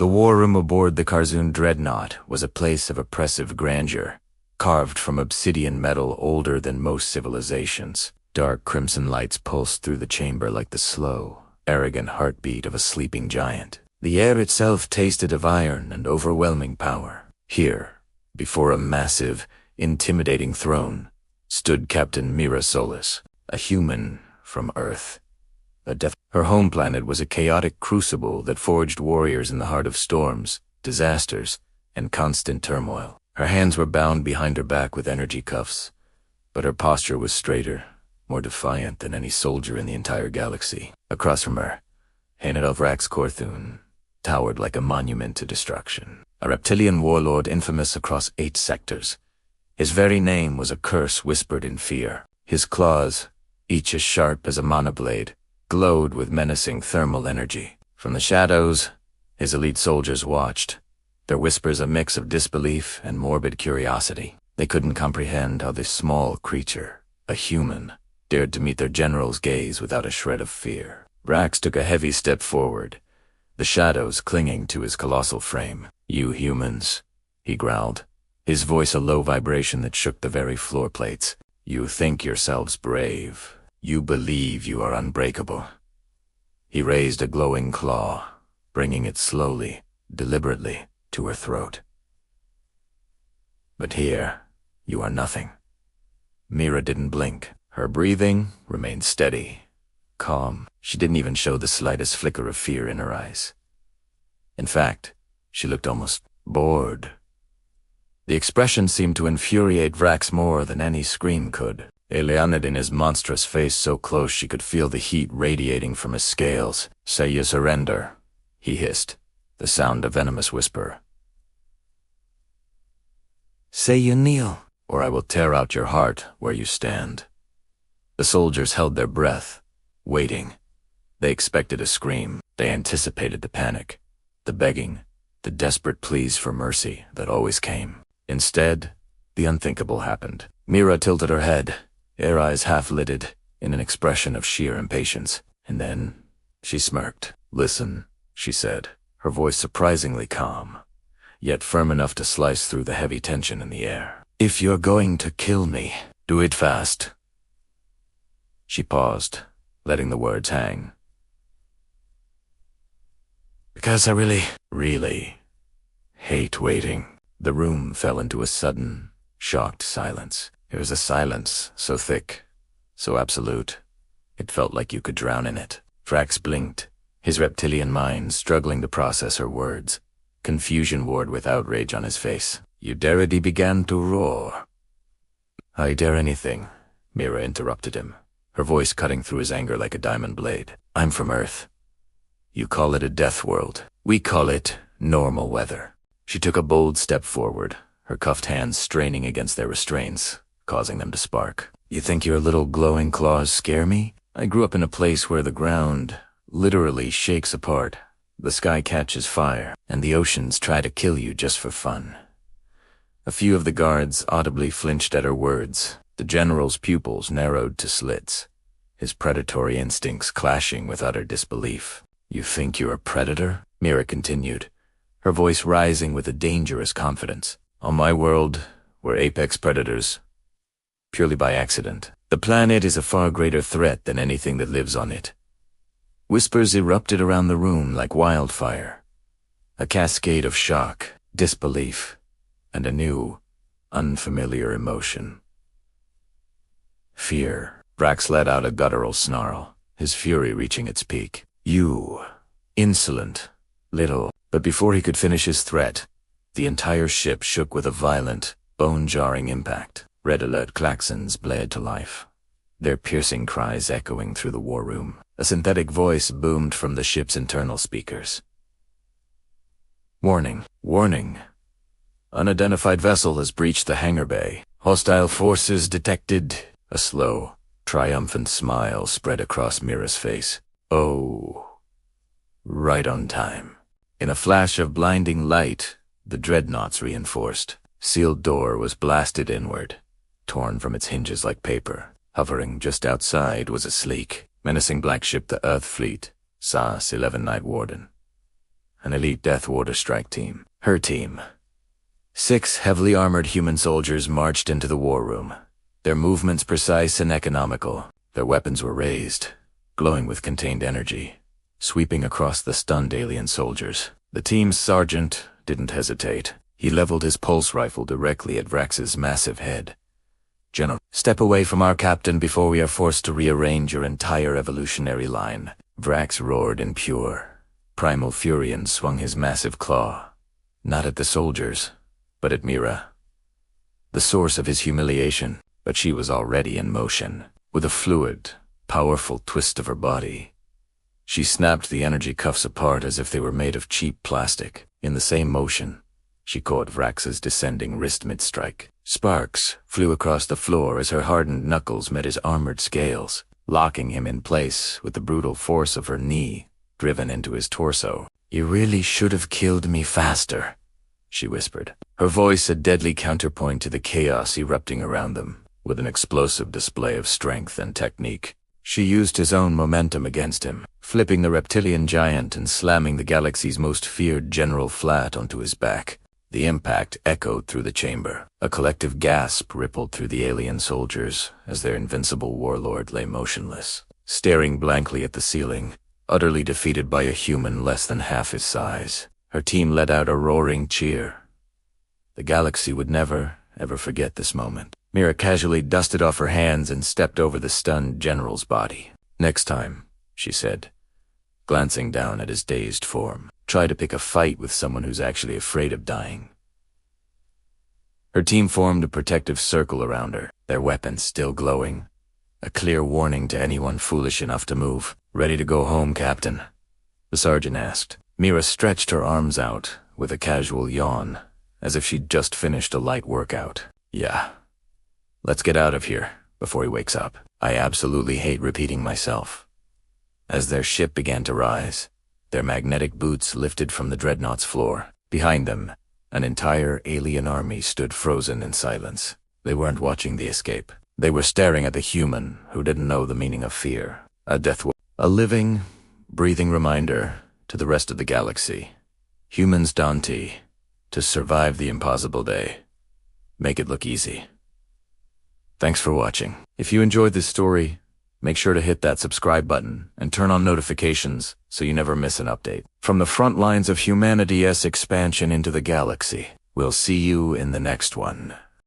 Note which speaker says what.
Speaker 1: The war room aboard the Karzoon dreadnought was a place of oppressive grandeur, carved from obsidian metal older than most civilizations. Dark crimson lights pulsed through the chamber like the slow, arrogant heartbeat of a sleeping giant. The air itself tasted of iron and overwhelming power. Here, before a massive, intimidating throne, stood Captain Mira Solis, a human from Earth. Her home planet was a chaotic crucible that forged warriors in the heart of storms, disasters, and constant turmoil. Her hands were bound behind her back with energy cuffs, but her posture was straighter, more defiant than any soldier in the entire galaxy. Across from her, Hainadov Rax Korthun towered like a monument to destruction, a reptilian warlord infamous across 8 sectors. His very name was a curse whispered in fear. His claws, each as sharp as a monoblade, glowed with menacing thermal energy. From the shadows, his elite soldiers watched, their whispers a mix of disbelief and morbid curiosity. They couldn't comprehend how this small creature, a human, dared to meet their general's gaze without a shred of fear. Rax took a heavy step forward, the shadows clinging to his colossal frame. "You humans," he growled, his voice a low vibration that shook the very floor plates. "You think yourselves brave. You believe you are unbreakable." He raised a glowing claw, bringing it slowly, deliberately, to her throat. "But here, you are nothing." Mira didn't blink. Her breathing remained steady, calm. She didn't even show the slightest flicker of fear in her eyes. In fact, she looked almost bored. The expression seemed to infuriate Vrax more than any scream could. Eleanid in his monstrous face so close she could feel the heat radiating from his scales. "Say you surrender," he hissed, the sound a venomous whisper. "Say you kneel, or I will tear out your heart where you stand." The soldiers held their breath, waiting. They expected a scream. They anticipated the panic, the begging, the desperate pleas for mercy that always came. Instead, the unthinkable happened. Mira tilted her head, her eyes half-lidded, in an expression of sheer impatience. And then she smirked. "Listen," she said, her voice surprisingly calm, yet firm enough to slice through the heavy tension in the air. "If you're going to kill me, do it fast." She paused, letting the words hang. "Because I really hate waiting." The room fell into a sudden, shocked silence. It was a silence so thick, so absolute, it felt like you could drown in it. Vrax blinked, his reptilian mind struggling to process her words. Confusion warred with outrage on his face. Udarity began to roar. "I dare anything," Mira interrupted him, her voice cutting through his anger like a diamond blade. "I'm from Earth. You call it a death world. We call it normal weather." She took a bold step forward, her cuffed hands straining against their restraints, causing them to spark. "You think your little glowing claws scare me? I grew up in a place where the ground literally shakes apart, the sky catches fire, and the oceans try to kill you just for fun." A few of the guards audibly flinched at her words. The general's pupils narrowed to slits, his predatory instincts clashing with utter disbelief. "You think you're a predator?" Mira continued, her voice rising with a dangerous confidence. "On my world, we're apex predators, purely by accident. The planet is a far greater threat than anything that lives on it." Whispers erupted around the room like wildfire, a cascade of shock, disbelief, and a new, unfamiliar emotion. Fear. Vrax let out a guttural snarl, his fury reaching its peak. "You, insolent, little..." But before he could finish his threat, the entire ship shook with a violent, bone-jarring impact. Red alert klaxons blared to life, their piercing cries echoing through the war room. A synthetic voice boomed from the ship's internal speakers. "Warning, warning. Unidentified vessel has breached the hangar bay. Hostile forces detected." A slow, triumphant smile spread across Mira's face. "Oh, right on time." In a flash of blinding light, the dreadnought's reinforced, sealed door was blasted inward, torn from its hinges like paper. Hovering just outside was a sleek, menacing black ship, the Earth Fleet, SAS-11 Night Warden. an elite Deathworlder strike team. Her team. 6 heavily armored human soldiers marched into the war room, their movements precise and economical. Their weapons were raised, glowing with contained energy, sweeping across the stunned alien soldiers. The team's sergeant didn't hesitate. He leveled his pulse rifle directly at Vrax's massive head. "General, step away from our captain before we are forced to rearrange your entire evolutionary line." Vrax roared in pure, primal fury and swung his massive claw, not at the soldiers, but at Mira, the source of his humiliation. But she was already in motion. With a fluid, powerful twist of her body, she snapped the energy cuffs apart as if they were made of cheap plastic. In the same motion, she caught Vrax's descending wrist mid-strike. Sparks flew across the floor as her hardened knuckles met his armored scales, locking him in place with the brutal force of her knee driven into his torso. "You really should have killed me faster," she whispered, her voice a deadly counterpoint to the chaos erupting around them. With an explosive display of strength and technique, she used his own momentum against him, flipping the reptilian giant and slamming the galaxy's most feared general flat onto his back. The impact echoed through the chamber. A collective gasp rippled through the alien soldiers as their invincible warlord lay motionless, staring blankly at the ceiling, utterly defeated by a human less than half his size. Her team let out a roaring cheer. The galaxy would never, ever forget this moment. Mira casually dusted off her hands and stepped over the stunned general's body. "Next time," she said, glancing down at his dazed form, "try to pick a fight with someone who's actually afraid of dying." Her team formed a protective circle around her, their weapons still glowing, a clear warning to anyone foolish enough to move. "Ready to go home, Captain?" the sergeant asked. Mira stretched her arms out with a casual yawn, as if she'd just finished a light workout. "Yeah. Let's get out of here before he wakes up. I absolutely hate repeating myself." As their ship began to rise, their magnetic boots lifted from the dreadnought's floor. Behind them, an entire alien army stood frozen in silence. They weren't watching the escape. They were staring at the human who didn't know the meaning of fear. A living, breathing reminder to the rest of the galaxy. Humans Dante, to survive the impossible day. Make it look easy. Thanks for watching. If you enjoyed this story, make sure to hit that subscribe button and turn on notifications so you never miss an update. From the front lines of humanity's expansion into the galaxy, we'll see you in the next one.